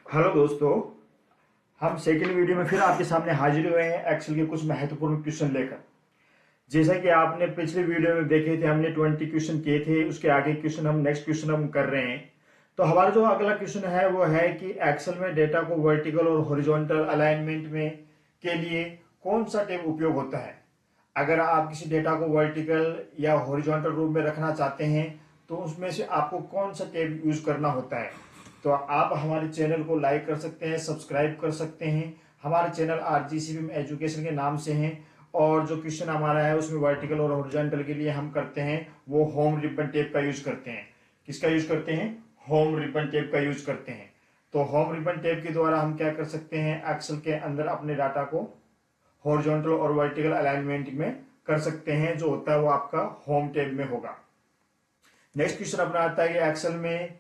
Hello दोस्तों। हम second video में फिर आपके सामने हाजिर हुए हैं एक्सेल के कुछ महत्वपूर्ण क्वेश्चन लेकर। जैसा कि आपने पिछले वीडियो में देखे थे, हमने 20 क्वेश्चन किए थे। उसके आगे क्वेश्चन हम नेक्स्ट क्वेश्चन हम कर रहे हैं। तो हमारा जो अगला क्वेश्चन है वो है कि एक्सेल में डेटा को वर्टिकल और हॉरिजॉन्टल अलाइनमेंट में के लिए कौन सा टैब उपयोग होता है। अगर आप किसी डेटा को वर्टिकल या हॉरिजॉन्टल रूप में रखना चाहते हैं तो उसमें से आपको कौन सा टैब यूज करना होता है। तो आप हमारे चैनल को लाइक कर सकते हैं, सब्सक्राइब कर सकते हैं। हमारे चैनल आरजीसीबी एजुकेशन के नाम से हैं। और जो क्वेश्चन हमारा है उसमें वर्टिकल और हॉरिजॉन्टल के लिए हम करते हैं वो होम रिबन टेप का यूज करते हैं। किसका यूज करते हैं? होम रिबन टेप का यूज करते हैं। तो होम रिबन टेप के द्वारा हम क्या कर सकते हैं, एक्सेल के अंदर अपने डाटा को हॉरिजॉन्टल और वर्टिकल अलाइनमेंट में कर सकते हैं। जो होता है वो आपका होम टैब में होगा। नेक्स्ट क्वेश्चन अपना आता है कि एक्सेल में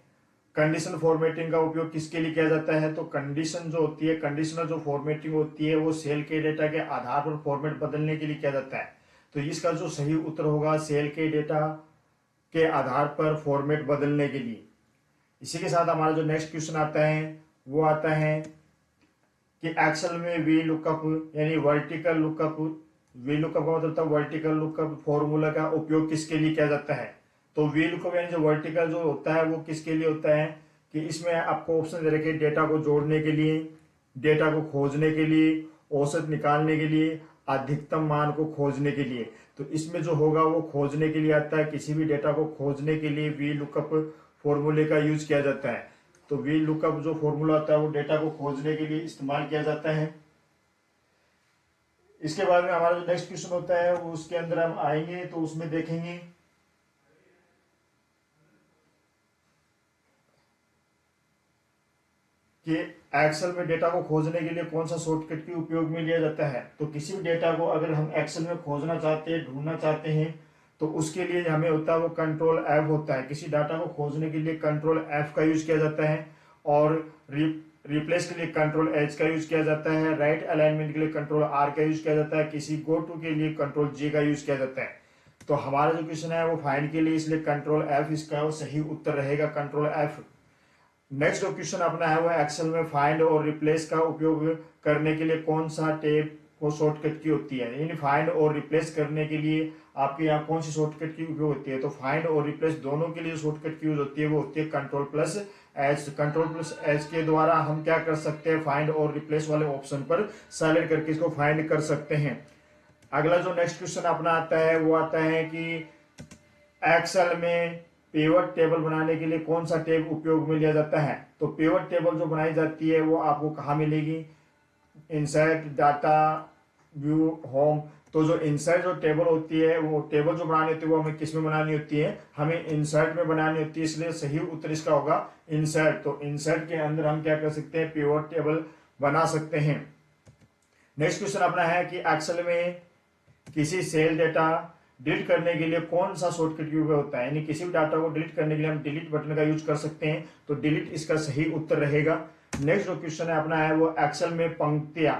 कंडीशन फॉर्मेटिंग का उपयोग किसके लिए किया जाता है। तो कंडीशन जो होती है, कंडीशनल जो फॉर्मेटिंग होती है वो सेल के डेटा के आधार पर फॉर्मेट बदलने के लिए किया जाता है। तो इसका जो सही उत्तर होगा सेल के डेटा के आधार पर फॉर्मेट बदलने के लिए। इसी के साथ हमारा जो नेक्स्ट क्वेश्चन आता है वो आता है कि एक्सेल में वी लुकअप यानी वर्टिकल लुकअप, वी लुकअप का मतलब था वर्टिकल लुकअप फॉर्मूला का उपयोग किसके लिए किया जाता है। तो वी लुकअप यानी जो वर्टिकल जो होता है वो किसके लिए होता है कि इसमें आपको ऑप्शन दे रखे डेटा को जोड़ने के लिए, डेटा को खोजने के लिए, औसत निकालने के लिए, अधिकतम मान को खोजने के लिए। तो इसमें जो होगा वो खोजने के लिए आता है। किसी भी डेटा को खोजने के लिए वी लुकअप फॉर्मूले का यूज किया जाता है। तो वी लुकअप जो फॉर्मूला होता है वो डेटा को खोजने के लिए इस्तेमाल किया जाता है। इसके बाद में हमारा जो नेक्स्ट क्वेश्चन होता है वो उसके अंदर हम आएंगे तो उसमें देखेंगे कि एक्सेल में डेटा को खोजने के लिए कौन सा शॉर्टकट के उपयोग में लिया जाता है। तो किसी भी डेटा को अगर हम एक्सेल में खोजना चाहते हैं, ढूंढना चाहते हैं, तो उसके लिए हमें होता है वो कंट्रोल एफ होता है। किसी डाटा को खोजने के लिए कंट्रोल एफ का यूज किया जाता है। और रिप्लेस के लिए कंट्रोल एच का यूज किया जाता है। राइट अलाइनमेंट के लिए कंट्रोल आर का यूज किया जाता है। किसी गो टू के लिए कंट्रोल जे का यूज किया जाता है। तो हमारा जो क्वेश्चन है वो फाइंड के लिए, इसलिए कंट्रोल एफ इसका वो सही उत्तर रहेगा, कंट्रोल एफ। नेक्स्ट जो क्वेश्चन अपना है वो एक्सेल में फाइंड और रिप्लेस का उपयोग करने के लिए कौन सा टैब वो शॉर्टकट की होती है। यानी फाइंड और रिप्लेस करने के लिए आपके यहाँ कौन सी शॉर्टकट की उपयोग होती है। तो फाइंड और रिप्लेस दोनों के लिए शॉर्टकट की यूज होती है वो होती है control plus H. Control plus H के द्वारा हम क्या कर सकते हैं, फाइंड और रिप्लेस वाले ऑप्शन पर सेलेक्ट करके इसको फाइंड कर सकते हैं। अगला जो नेक्स्ट क्वेश्चन अपना आता है वो आता है कि एक्सेल में पिवट टेबल बनाने के लिए कौन सा टेब उपयोग में लिया जाता है। तो पिवट टेबल जो बनाई जाती है वो आपको कहाँ मिलेगी, इंसर्ट, डाटा, व्यू, होम। तो जो इंसर्ट जो टेबल होती है वो टेबल जो बनानी होती है वो हमें किस में बनानी होती है, हमें इंसर्ट में बनानी होती है। इसलिए सही उत्तर इसका होगा इंसर्ट। तो इंसर्ट के अंदर हम क्या कर सकते हैं, पिवट टेबल बना सकते हैं। नेक्स्ट क्वेश्चन अपना है कि एक्सेल में किसी सेल डेटा डिलीट करने के लिए कौन सा शॉर्टकट यूज होता है। यानी किसी भी डाटा को डिलीट करने के लिए हम डिलीट बटन का यूज कर सकते हैं। तो डिलीट इसका सही उत्तर रहेगा। नेक्स्ट जो क्वेश्चन है अपना है वो एक्सेल में पंक्तियां,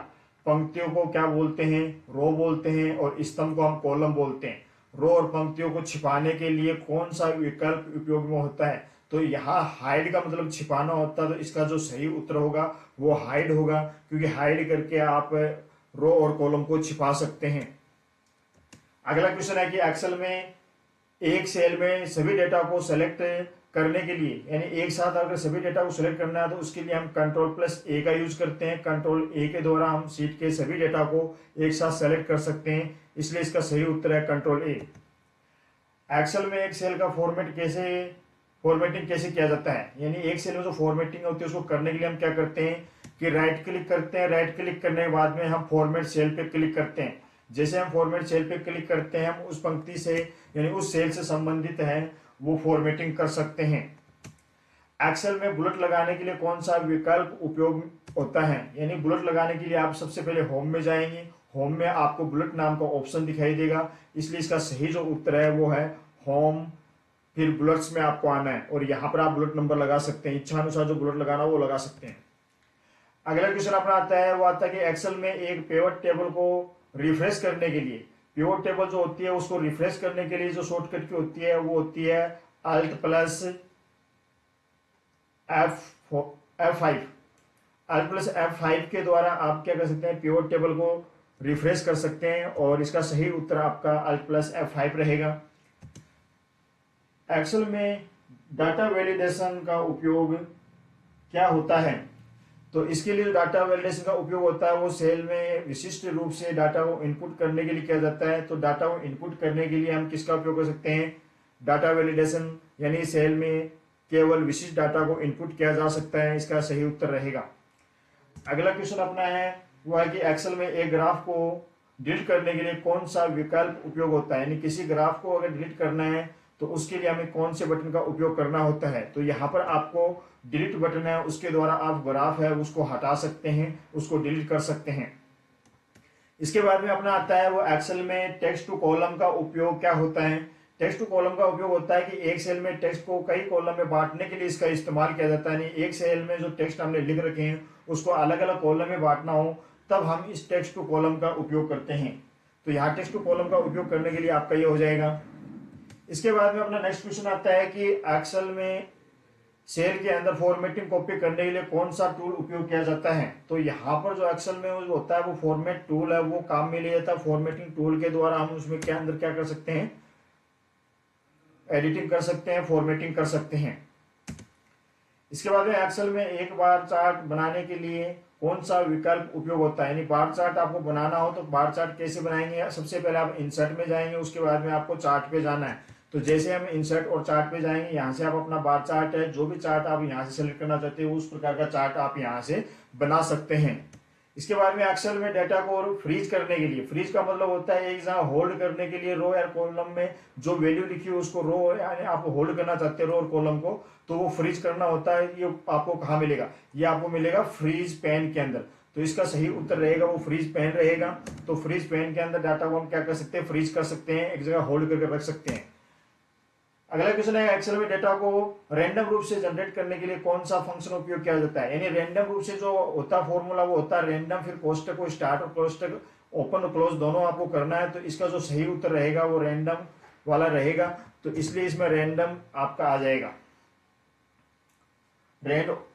पंक्तियों को क्या बोलते हैं, रो बोलते हैं, और स्तंभ को हम कॉलम बोलते हैं। रो और पंक्तियों को छिपाने के लिए कौन सा विकल्प उपयोग में होता है। तो यहाँ हाइड का मतलब छिपाना होता है। तो इसका जो सही उत्तर होगा वो हाइड होगा, क्योंकि हाइड करके आप रो और कॉलम को छिपा सकते हैं। अगला क्वेश्चन है कि एक्सेल में एक सेल में सभी डेटा को सेलेक्ट करने के लिए, यानी एक साथ अगर सभी डेटा को सेलेक्ट करना है तो उसके लिए हम कंट्रोल प्लस ए का यूज करते हैं। कंट्रोल ए के द्वारा हम सीट के सभी डेटा को एक साथ सेलेक्ट कर सकते हैं। इसलिए इसका सही उत्तर है कंट्रोल ए। एक्सेल में एक सेल का फॉर्मेटिंग कैसे किया जाता है। यानी एक सेल में जो फॉर्मेटिंग होती है उसको करने के लिए हम क्या करते हैं कि राइट क्लिक करते हैं। राइट क्लिक करने के बाद में हम फॉर्मेट सेल पे क्लिक करते हैं। जैसे हम फॉर्मेट सेल पे क्लिक करते हैं हम उस पंक्ति से यानी उस सेल से संबंधित है वो फॉर्मेटिंग कर सकते हैं। एक्सेल में बुलेट लगाने के लिए कौन सा विकल्प उपयोग होता है। यानी बुलेट लगाने के लिए आप सबसे पहले होम में जाएंगे। होम में आपको बुलेट नाम का ऑप्शन दिखाई देगा। इसलिए इसका सही जो उत्तर है वो है होम, फिर बुलेट्स में आपको आना है और यहाँ पर आप बुलेट नंबर लगा सकते हैं। इच्छा अनुसार जो बुलेट लगाना वो लगा सकते हैं। अगला क्वेश्चन अपना आता है वो आता है कि एक्सेल में एक पिवट टेबल को रिफ्रेश करने के लिए, पिवट टेबल जो होती है उसको रिफ्रेश करने के लिए जो शॉर्टकट की होती है वो होती है अल्ट प्लस F5। Alt+F5 के द्वारा आप क्या कर सकते हैं, पिवट टेबल को रिफ्रेश कर सकते हैं और इसका सही उत्तर आपका Alt+F5 रहेगा। एक्सेल में डाटा वैलिडेशन का उपयोग क्या होता है? तो इसके लिए डाटा वैलिडेशन का उपयोग होता है वो सेल में विशिष्ट रूप से डाटा को इनपुट करने के लिए किया जाता है। तो डाटा को इनपुट करने के लिए हम किसका उपयोग कर सकते हैं? डाटा वैलिडेशन, यानी सेल में केवल विशिष्ट डाटा को इनपुट किया जा सकता है, इसका सही उत्तर रहेगा। अगला क्वेश्चन अपना है वो है कि एक्सेल में एक ग्राफ को डिलीट करने के लिए कौन सा विकल्प उपयोग होता है, यानी किसी ग्राफ को अगर डिलीट करना है तो उसके लिए हमें कौन से बटन का उपयोग करना होता है। तो यहाँ पर आपको डिलीट बटन है, उसके द्वारा आप ग्राफ है उसको हटा सकते हैं, उसको डिलीट कर सकते हैं। इसके बाद में अपना आता है वो एक्सेल में टेक्स्ट टू कॉलम का उपयोग क्या होता है। टेक्स्ट टू कॉलम का उपयोग होता है कि एक सेल में टेक्स्ट को कई कॉलम में बांटने के लिए इसका इस्तेमाल किया जाता है। यानी एक सेल में जो टेक्स्ट हमने लिख रखे हैं उसको अलग अलग कॉलम में बांटना हो तब हम इस टेक्स्ट टू कॉलम का उपयोग करते हैं। तो यहाँ टेक्स्ट टू कॉलम का उपयोग करने के लिए आपका ये हो जाएगा। इसके बाद में अपना नेक्स्ट क्वेश्चन आता है कि एक्सेल में सेल के अंदर फॉर्मेटिंग कॉपी करने के लिए कौन सा टूल उपयोग किया जाता है। तो यहाँ पर जो एक्सेल में होता है वो फॉर्मेट टूल है, वो काम में लिया जाता है। फॉर्मेटिंग टूल के द्वारा हम उसमें क्या अंदर क्या कर सकते हैं, एडिटिंग कर सकते हैं, फॉर्मेटिंग कर सकते हैं। इसके बाद में एक्सेल में एक बार चार्ट बनाने के लिए कौन सा विकल्प उपयोग होता है। यानी बार चार्ट आपको बनाना हो तो बार चार्ट कैसे बनाएंगे, सबसे पहले आप इंसर्ट में जाएंगे, उसके बाद में आपको चार्ट पे जाना है। तो जैसे हम इंसर्ट और चार्ट पे जाएंगे, यहाँ से आप अपना बार चार्ट है, जो भी चार्ट आप यहाँ से सेलेक्ट करना चाहते हो उस प्रकार का चार्ट आप यहाँ से बना सकते हैं। इसके बाद में एक्सेल में डाटा को फ्रीज करने के लिए, फ्रीज का मतलब होता है एक जगह होल्ड करने के लिए, रो या कॉलम में जो वैल्यू लिखी हो उसको रो यानी आप होल्ड करना चाहते हो रो और कॉलम को, तो वो फ्रीज करना होता है। ये आपको कहाँ मिलेगा, ये आपको मिलेगा फ्रीज पैन के अंदर। तो इसका सही उत्तर रहेगा वो फ्रीज पैन रहेगा। तो फ्रीज पैन के अंदर डाटा को हम क्या कर सकते हैं, फ्रीज कर सकते हैं, एक जगह होल्ड करके रख सकते हैं। अगला क्वेश्चन है एक्सेल में डेटा को रैंडम रूप से जनरेट करने के लिए कौन सा फंक्शन उपयोग किया जाता है। यानी रैंडम रूप से जो होता है फॉर्मूला वो होता है रैंडम, फिर कोष्टक को स्टार्ट और कोष्टक ओपन और क्लोज दोनों आपको करना है। तो इसका जो सही उत्तर रहेगा वो रैंडम वाला रहेगा। तो इसलिए इसमें रैंडम आपका आ जाएगा,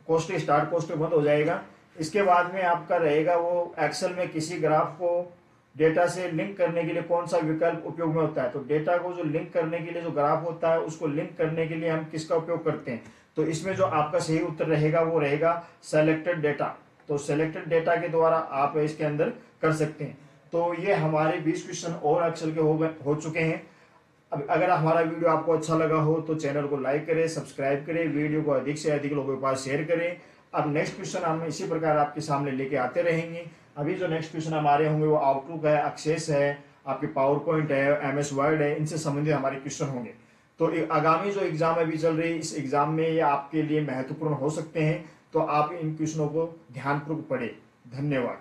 कोष्टक स्टार्ट कोष्टक बंद हो जाएगा। इसके बाद में आपका रहेगा वो एक्सेल में किसी ग्राफ को डेटा से लिंक करने के लिए कौन सा विकल्प उपयोग में होता है। तो डेटा को जो लिंक करने के लिए जो ग्राफ होता है उसको लिंक करने के लिए हम किसका उपयोग करते हैं। तो इसमें जो आपका सही उत्तर रहेगा वो रहेगा सेलेक्टेड डेटा। तो सेलेक्टेड डेटा के द्वारा आप इसके अंदर कर सकते हैं। तो ये हमारे 20 क्वेश्चन और एक्सेल के हो चुके हैं। अब अगर हमारा वीडियो आपको अच्छा लगा हो तो चैनल को लाइक करें, सब्सक्राइब करें, वीडियो को अधिक से अधिक लोगों के पास शेयर करें। अब नेक्स्ट क्वेश्चन हम इसी प्रकार आपके सामने लेके आते रहेंगे। अभी जो नेक्स्ट क्वेश्चन हमारे होंगे वो आउटलुक है, एक्सेस है, आपके पावर पॉइंट है, एमएस वर्ड है, इनसे संबंधित हमारे क्वेश्चन होंगे। तो आगामी जो एग्जाम अभी चल रही है इस एग्जाम में ये आपके लिए महत्वपूर्ण हो सकते हैं। तो आप इन क्वेश्चनों को ध्यानपूर्वक पढ़ें। धन्यवाद।